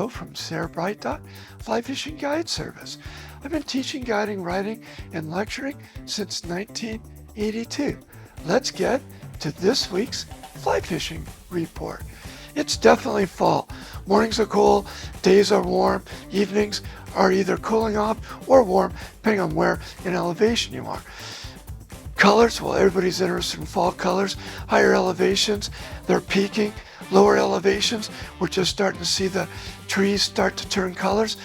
Rowe from Fly Fishing Guide Service. I've been teaching, guiding, writing, and lecturing since 1982. Let's get to this week's fly fishing report. It's definitely fall. Mornings are cool, days are warm, evenings are either cooling off or warm, depending on where in elevation you are. Colors, well, everybody's interested in fall colors. Higher elevations, they're peaking. Lower elevations, we're just starting to see the trees start to turn colors.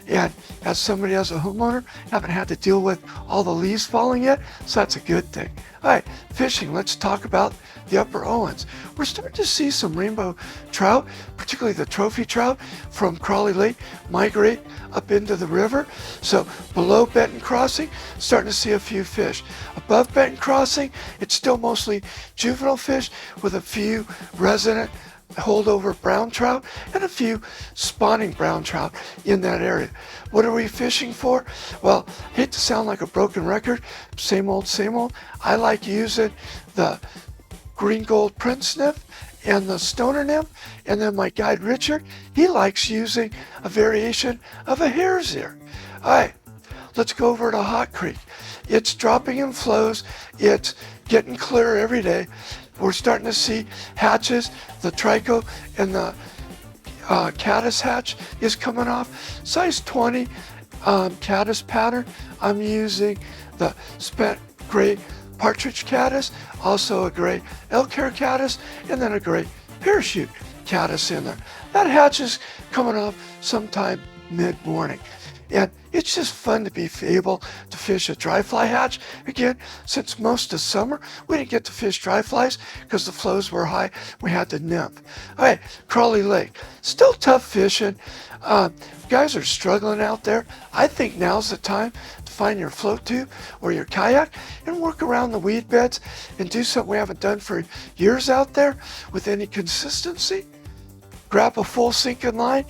And as somebody, as a homeowner, haven't had to deal with all the leaves falling yet, so that's a good thing. All right, fishing, let's talk about the upper Owens. We're starting to see some rainbow trout, particularly the trophy trout from Crawley Lake, migrate up into the river. So below Benton Crossing, starting to see a few fish. Above Benton Crossing, it's still mostly juvenile fish with a few resident holdover brown trout and a few spawning brown trout in that area. What are we fishing for? Well, hate to sound like a broken record, same old, same old. I like using the green gold prince nymph and the stoner nymph, and then my guide Richard, he likes using a variation of a hare's ear. All right, let's go over to Hot Creek. It's dropping in flows, it's getting clearer every day. We're starting to see hatches. The trico and the caddis hatch is coming off. Size 20 caddis pattern. I'm using the spent gray partridge caddis, also a gray elk hair caddis, and then a gray parachute caddis in there. That hatch is coming off sometime mid-morning. And it's just fun to be able to fish a dry fly hatch. Again, since most of summer, we didn't get to fish dry flies because the flows were high. We had to nymph. All right, Crawley Lake. Still tough fishing. Guys are struggling out there. I think now's the time to find your float tube or your kayak and work around the weed beds and do something we haven't done for years out there with any consistency. Grab a full sinking line,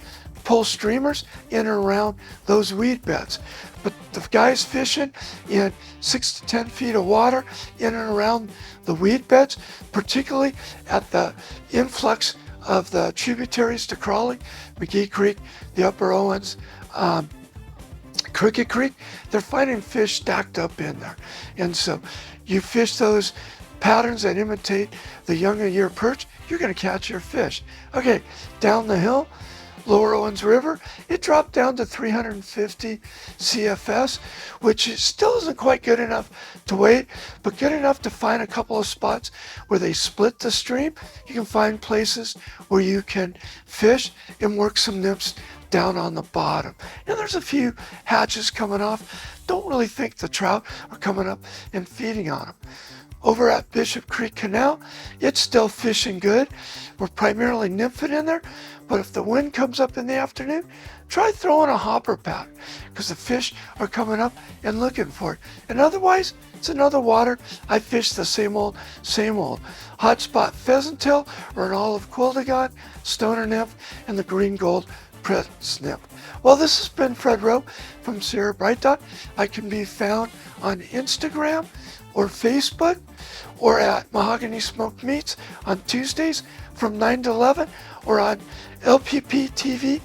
pull streamers in and around those weed beds. But the guys fishing in 6 to 10 feet of water in and around the weed beds, particularly at the influx of the tributaries to Crawley, McGee Creek, the Upper Owens, Crooked Creek, they're finding fish stacked up in there. And so you fish those patterns that imitate the younger year perch, you're going to catch your fish. Okay, down the hill, Lower Owens River, it dropped down to 350 CFS, which still isn't quite good enough to wait, but good enough to find a couple of spots where they split the stream. You can find places where you can fish and work some nymphs down on the bottom. And there's a few hatches coming off. Don't really think the trout are coming up and feeding on them. Over at Bishop Creek Canal, it's still fishing good. We're primarily nymphing in there, but if the wind comes up in the afternoon, try throwing a hopper pattern because the fish are coming up and looking for it. And otherwise, it's another water. I fish the same old, hotspot pheasant tail or an olive quildagon, stoner nymph, and the green gold prince nymph. Well, this has been Fred Rowe from Sierra Bright Dot. I can be found on Instagram or Facebook or at Mahogany Smoked Meats on Tuesdays from 9 to 11 or on lpptv.us.